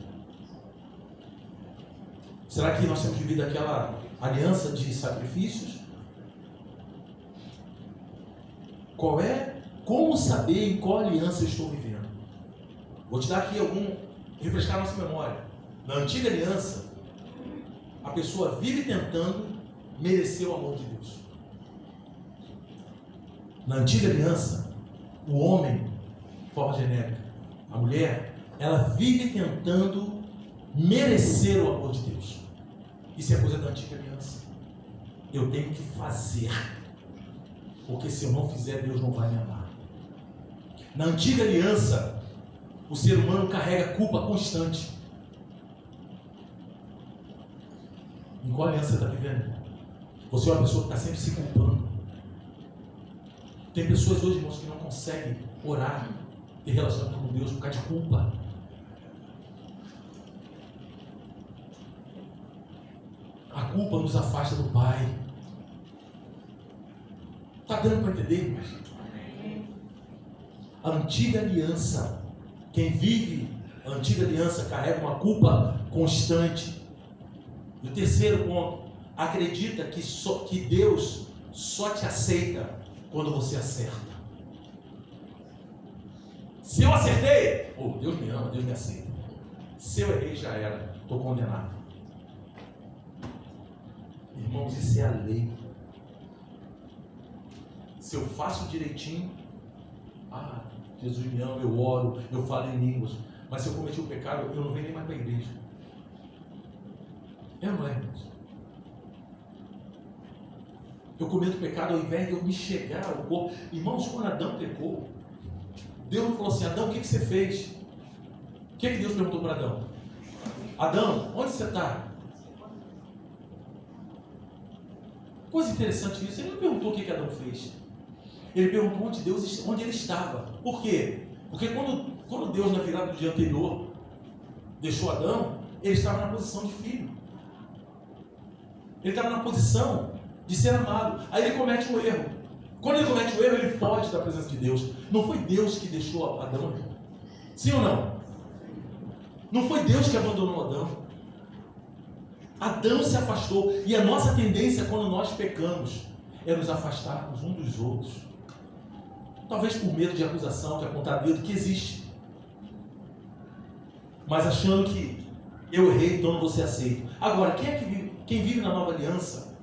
Será que nós temos vivido aquela aliança de sacrifícios? Como saber em qual aliança eu estou vivendo? Vou te dar aqui refrescar a nossa memória. Na antiga aliança, a pessoa vive tentando merecer o amor de Deus. Na antiga aliança, o homem, de forma genérica, a mulher, ela vive tentando merecer o amor de Deus. Isso é coisa da antiga aliança. Eu tenho que fazer, porque se eu não fizer, Deus não vai me amar. Na antiga aliança, o ser humano carrega culpa constante. Em qual aliança você está vivendo? Você é uma pessoa que está sempre se culpando. Tem pessoas hoje, irmãos, que não conseguem orar, ter relacionamento com Deus por causa de culpa. A culpa nos afasta do Pai. Está dando para entender, irmãos? A antiga aliança, quem vive a antiga aliança carrega uma culpa constante. E o terceiro ponto, acredita que Deus só te aceita quando você acerta. Se eu acertei, Deus me ama, Deus me aceita. Se eu errei, já era, estou condenado. Irmãos, isso é a lei. Se eu faço direitinho, Jesus me ama, eu oro, eu falo em línguas. Mas se eu cometi o pecado, eu não venho nem mais para a igreja. É ou não é, irmãos? Eu cometo pecado ao invés de eu me chegar ao corpo. Irmãos, quando Adão pecou, Deus não falou assim: Adão, o que você fez? O que Deus perguntou para Adão? Adão, onde você está? Coisa interessante isso. Ele não perguntou o que Adão fez. Ele perguntou onde ele estava. Por quê? Porque quando Deus, na virada do dia anterior, deixou Adão, ele estava na posição de filho. Ele estava na posição de ser amado. Aí ele comete um erro. Quando ele comete um erro, ele foge da presença de Deus. Não foi Deus que deixou Adão? Sim ou não? Não foi Deus que abandonou Adão. Adão se afastou. E a nossa tendência quando nós pecamos é nos afastarmos um dos outros. Talvez por medo de acusação, de apontar dedo, que existe. Mas achando que eu errei, então não vou ser aceito. Agora, quem vive na nova aliança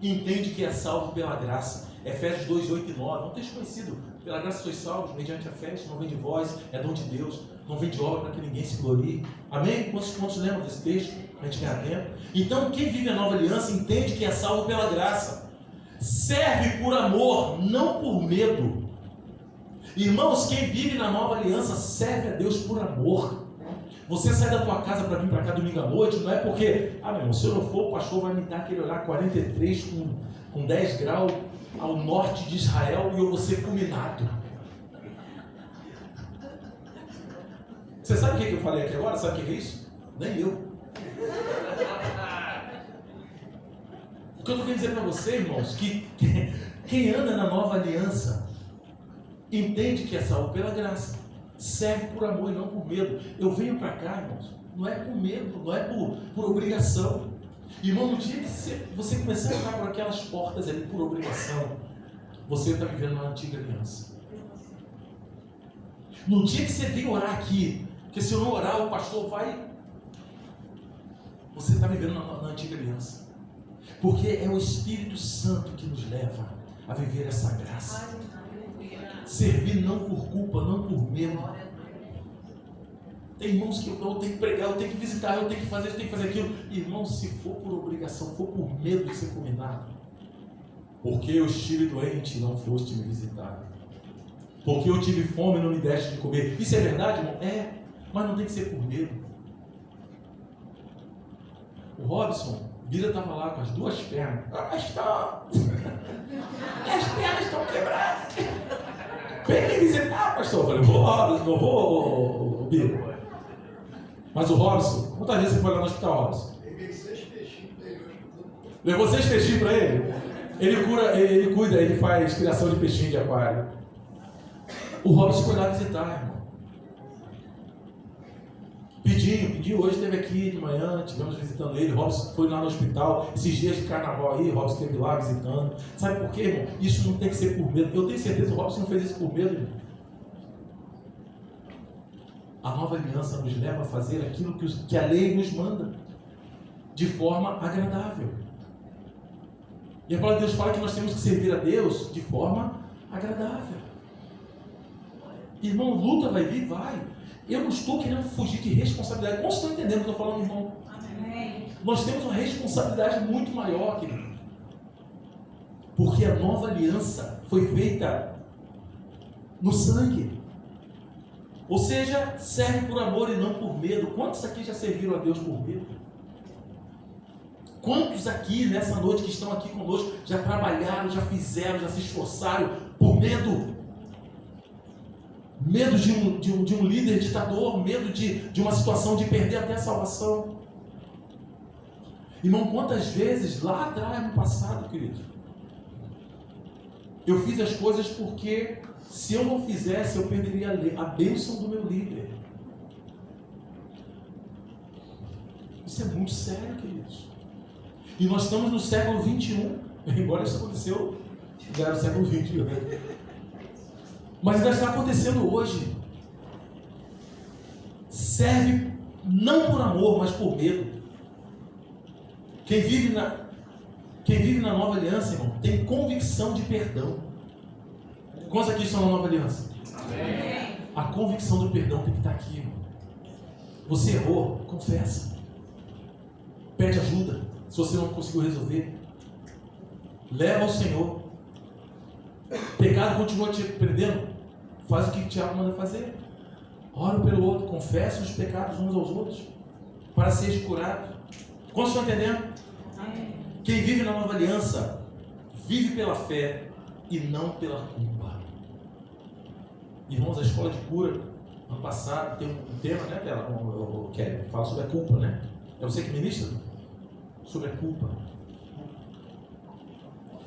entende que é salvo pela graça. Efésios 2, 8 e 9. Um texto conhecido. Pela graça sois salvos, mediante a fé, isso não vem de vós, é dom de Deus. Não vem de obra para que ninguém se glorie. Amém? Quantos lembram desse texto? A gente ganha tempo. Então, quem vive a nova aliança entende que é salvo pela graça. Serve por amor, não por medo. Irmãos, quem vive na nova aliança serve a Deus por amor. Você sai da tua casa para vir para cá domingo à noite, não é porque, meu irmão, se eu não for, o pastor vai me dar aquele olhar 43 com 10 graus ao norte de Israel e eu vou ser fulminado. Você sabe o que eu falei aqui agora? Sabe o que é isso? Nem eu. O que eu estou querendo dizer para você, irmãos, que quem anda na nova aliança entende que é salvo pela graça, serve por amor e não por medo. Eu venho para cá, irmãos, não é por medo, não é por obrigação. Irmão, no dia que você começar a entrar por aquelas portas ali por obrigação, você está vivendo na antiga aliança. No dia que você vem orar aqui, porque se eu não orar, o pastor vai... Você está vivendo na antiga aliança. Porque é o Espírito Santo que nos leva a viver essa graça. Servir não por culpa, não por medo. Tem irmãos que eu tenho que pregar, eu tenho que visitar, eu tenho que fazer isso, eu tenho que fazer aquilo. Irmão, se for por obrigação, for por medo de ser combinado, porque eu estive doente e não foste me visitar, porque eu tive fome e não me deste de comer. Isso é verdade, irmão? É, mas não tem que ser por medo. O Robson, Bira estava lá com as duas pernas. Minhas pernas estão quebradas. Vem me visitar, pastor. Eu falei, vou, Robson, não vou, Bira. Mas o Robson, quantas vezes você foi lá no hospital, Robson? Levei 6 peixinhos para ele. Levou 6 peixinhos para ele? Ele cuida, ele faz criação de peixinho de aquário. O Robson foi lá visitar, irmão. Pedinho hoje esteve aqui de manhã, estivemos visitando ele. Robson foi lá no hospital. Esses dias de carnaval aí, Robson esteve lá visitando. Sabe por quê, irmão? Isso não tem que ser por medo. Eu tenho certeza que o Robson não fez isso por medo, irmão. A nova aliança nos leva a fazer aquilo que a lei nos manda, de forma agradável. E a palavra de Deus fala que nós temos que servir a Deus de forma agradável. Irmão, luta vai vir, vai. Eu não estou querendo fugir de responsabilidade. Não estou entendendo o que eu estou falando, irmão. Amém. Nós temos uma responsabilidade muito maior, querido. Porque a nova aliança foi feita no sangue. Ou seja, serve por amor e não por medo. Quantos aqui já serviram a Deus por medo? Quantos aqui nessa noite que estão aqui conosco já trabalharam, já fizeram, já se esforçaram por medo? Medo de um líder ditador, medo de uma situação de perder até a salvação. Irmão, quantas vezes lá atrás, no passado, querido, eu fiz as coisas porque se eu não fizesse, eu perderia a bênção do meu líder. Isso é muito sério, queridos. E nós estamos no século 21, embora isso aconteceu já era no século 20, né? Mas ainda está acontecendo hoje. Serve não por amor, mas por medo. Quem vive na nova aliança, irmão, tem convicção de perdão. Quantos aqui estão na nova aliança? Amém. A convicção do perdão tem que estar aqui, irmão. Você errou, confessa. Pede ajuda. Se você não conseguiu resolver, leva ao Senhor. Pecado continua te prendendo, faz o que o Tiago manda fazer. Ora pelo outro, confessa os pecados uns aos outros, para seres curados. Quantos estão entendendo? Amém. Quem vive na nova aliança, vive pela fé e não pela culpa. Irmãos, a escola de cura, ano passado, tem um tema, né, Bela? O Kelly fala sobre a culpa, né? É você que ministra? Sobre a culpa.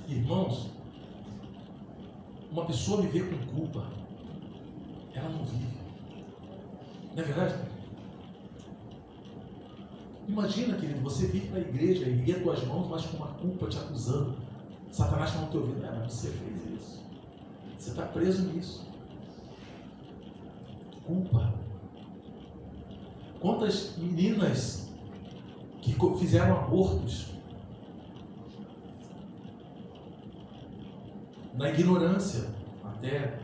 Irmãos, uma pessoa viver com culpa, ela não vive. Não é verdade? Imagina, querido, você vir para a igreja e erguer tuas mãos, mas com uma culpa te acusando. Satanás falando no teu ouvido, mas você fez isso. Você está preso nisso. Culpa. Quantas meninas que fizeram abortos na ignorância, até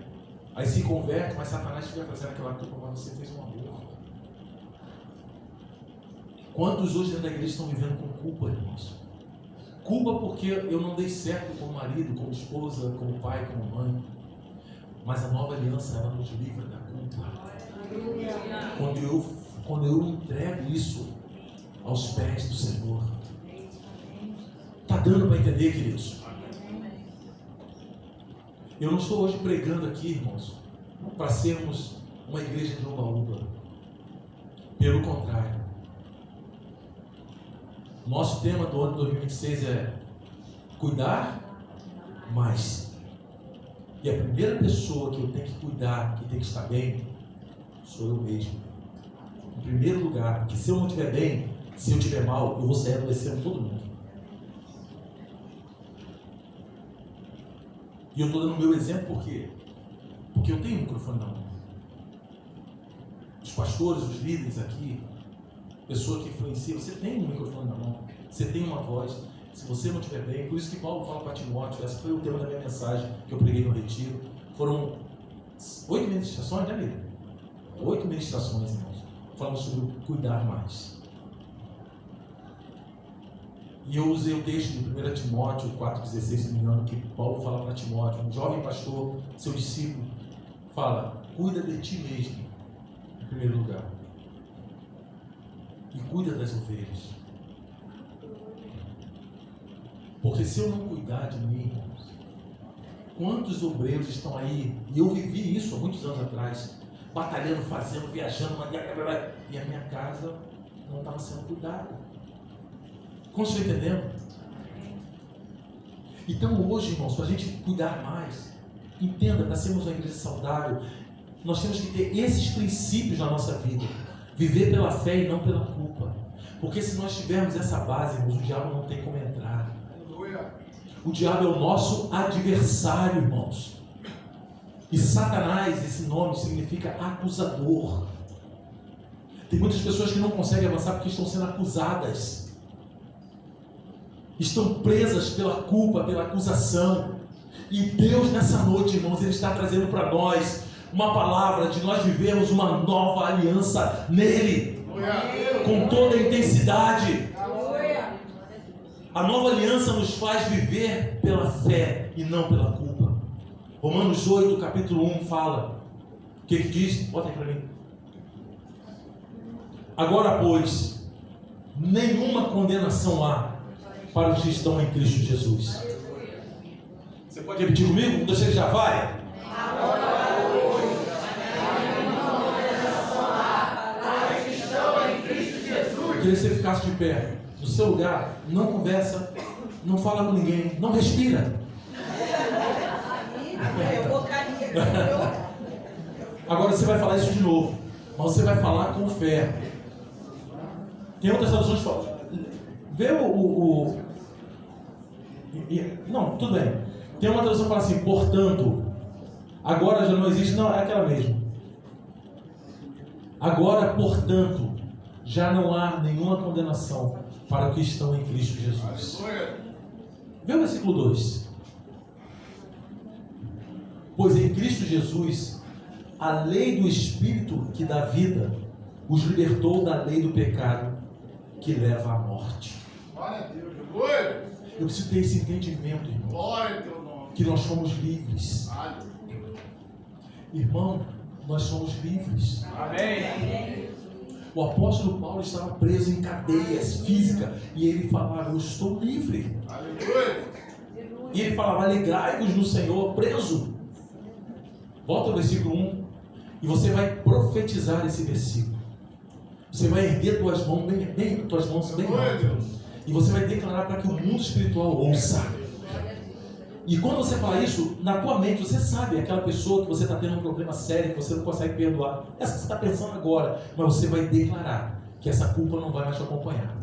aí se converte, mas Satanás fica fazendo aquela culpa, mas você fez um aborto. Quantos hoje dentro da igreja estão vivendo com culpa, irmãos? Culpa porque eu não dei certo como marido, como esposa, como pai, como mãe. Mas a nova aliança, ela nos livra da culpa. Quando eu entrego isso aos pés do Senhor. Está dando para entender, queridos? Eu não estou hoje pregando aqui, irmãos, para sermos uma igreja de oba-oba. Pelo contrário. Nosso tema do ano de 2026 é cuidar mais. E a primeira pessoa que eu tenho que cuidar, que tem que estar bem, sou eu mesmo. Em primeiro lugar, porque se eu não estiver bem, se eu estiver mal, eu vou sair adoecendo todo mundo. E eu estou dando o meu exemplo por quê? Porque eu tenho um microfone na mão. Os pastores, os líderes aqui, pessoa que influencia, você tem um microfone na mão, você tem uma voz. Se você não estiver bem, por isso que Paulo fala para Timóteo, esse foi o tema da minha mensagem que eu preguei no retiro. Foram 8 ministrações, né, líder? 8 ministrações, irmãos. falamos sobre cuidar mais. E eu usei o texto de 1 Timóteo 4,16, se não me engano, que Paulo fala para Timóteo, um jovem pastor, seu discípulo, fala: cuida de ti mesmo, em primeiro lugar, e cuida das ovelhas. Porque se eu não cuidar de mim, irmãos, quantos obreiros estão aí, e eu vivi isso há muitos anos atrás, batalhando, fazendo, viajando, e a minha casa não estava sendo cuidada. Como vocês estão entendendo? Então hoje, irmãos, para a gente cuidar mais, entenda, para sermos uma igreja saudável, nós temos que ter esses princípios na nossa vida. Viver pela fé e não pela culpa. Porque se nós tivermos essa base, irmãos, o diabo não tem como entrar. O diabo é o nosso adversário, irmãos. E Satanás, esse nome significa acusador. Tem muitas pessoas que não conseguem avançar porque estão sendo acusadas. Estão presas pela culpa, pela acusação. E Deus nessa noite, irmãos, Ele está trazendo para nós uma palavra de nós vivermos uma nova aliança nele, com toda a intensidade. A nova aliança nos faz viver pela fé e não pela culpa. Romanos 8, capítulo 1 fala, o que diz? Bota aí para mim. Agora, pois, nenhuma condenação há para os que estão em Cristo Jesus. Você pode repetir comigo? Você já vai? Agora, pois, nenhuma condenação há para os que estão em Cristo Jesus. Eu queria que você ficasse de pé, no seu lugar, não conversa, não fala com ninguém, não respira. Agora você vai falar isso de novo, mas você vai falar com fé. Tem outras traduções que falam. Vê não, tudo bem. Tem uma tradução que fala assim: portanto, agora já não existe. Não, é aquela mesmo. Agora, portanto, já não há nenhuma condenação para os que estão em Cristo Jesus. Vê o versículo 2. Pois em Cristo Jesus, a lei do Espírito que dá vida os libertou da lei do pecado que leva à morte. Glória a Deus. Eu preciso ter esse entendimento, irmão. Glória a teu nome. Que nós somos livres. Irmão, nós somos livres. Amém. O apóstolo Paulo estava preso em cadeias físicas e ele falava: eu estou livre. Aleluia. E ele falava: alegrai-vos no Senhor, preso. Volta ao versículo 1 e você vai profetizar esse versículo. Você vai erguer tuas mãos bem alto. E você vai declarar para que o mundo espiritual ouça. E quando você falar isso, na tua mente, você sabe aquela pessoa que você está tendo um problema sério, que você não consegue perdoar. Essa que você está pensando agora. Mas você vai declarar que essa culpa não vai mais te acompanhar.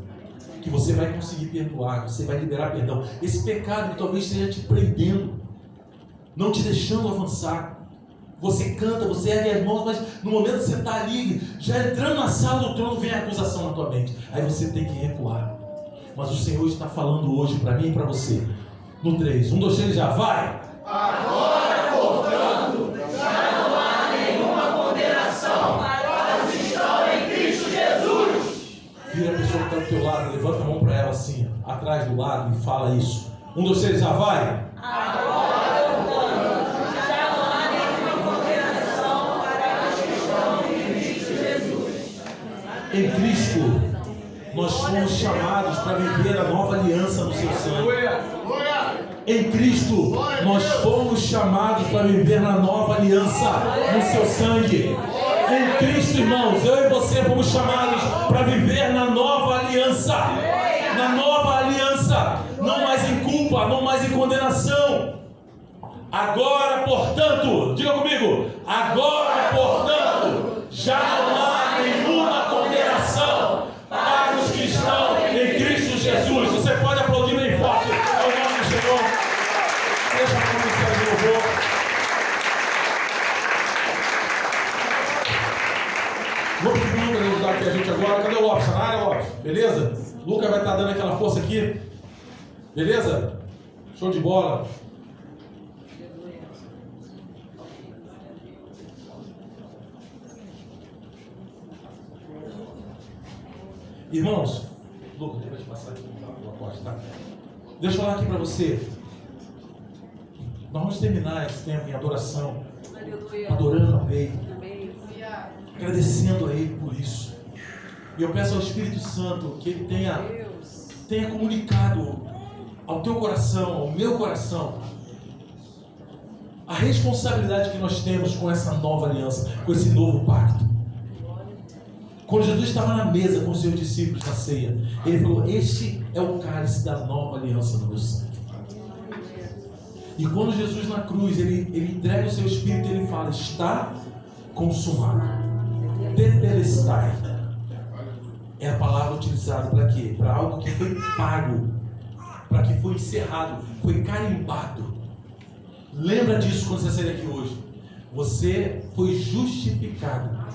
Que você vai conseguir perdoar, você vai liberar perdão. Esse pecado que talvez esteja te prendendo, não te deixando avançar. Você canta, você ergue as mãos, mas no momento que você está ali, já entrando na sala do trono, vem a acusação na tua mente. Aí você tem que recuar. Mas o Senhor está falando hoje para mim e para você. No 3, 1, 2, 3, já vai! Agora, portanto, já não há nenhuma condenação para os que estão em Cristo Jesus. Vira a pessoa que está do teu lado, levanta a mão para ela assim, atrás do lado, e fala isso. 1, 2, 3, já vai! Agora, portanto, já não há nenhuma condenação para os que estão em Cristo Jesus. Em Cristo, nós fomos chamados para viver a nova aliança no seu sangue. Em Cristo, nós fomos chamados para viver na nova aliança no seu sangue. Em Cristo, irmãos, eu e você fomos chamados para viver na nova aliança. Na nova aliança, não mais em culpa, não mais em condenação. Agora, portanto, diga comigo, agora, portanto, já não há nenhuma condenação para os que estão em Cristo Jesus. Você pode aplaudir bem forte ao nome do Senhor. Deixa a comissão de louvor. Vou pedir para o Lucas ajudar aqui a gente agora. Cadê o Lopes? Está na área, Lopes? Beleza? O Lucas vai estar dando aquela força aqui. Beleza? Show de bola. Irmãos, Lucas, deixa eu passar aqui o aposto, tá? Deixa eu falar aqui para você. Nós vamos terminar esse tempo em adoração, adorando ao Rei, agradecendo a Ele por isso. E eu peço ao Espírito Santo que Ele tenha comunicado ao teu coração, ao meu coração, a responsabilidade que nós temos com essa nova aliança, com esse novo pacto. Quando Jesus estava na mesa com os seus discípulos na ceia, Ele falou: este é o cálice da nova aliança do meu sangue. E quando Jesus na cruz, ele entrega o seu Espírito e Ele fala: está consumado. Tetelestai. É a palavra utilizada para quê? Para algo que foi pago, para que foi encerrado, foi carimbado. Lembra disso quando você sair daqui hoje. Você foi justificado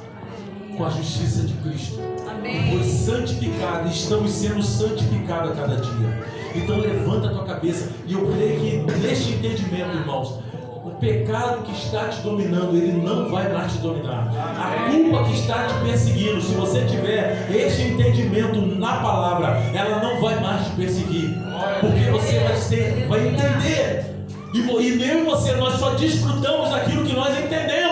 com a justiça de Cristo. Amém. Foi santificado, estamos sendo santificados a cada dia. Então levanta a tua cabeça. E eu creio que neste entendimento, irmãos, o pecado que está te dominando, ele não vai mais te dominar. A culpa que está te perseguindo, se você tiver este entendimento na palavra, ela não vai mais te perseguir. Porque você vai entender. E eu e você, nós só desfrutamos daquilo que nós entendemos.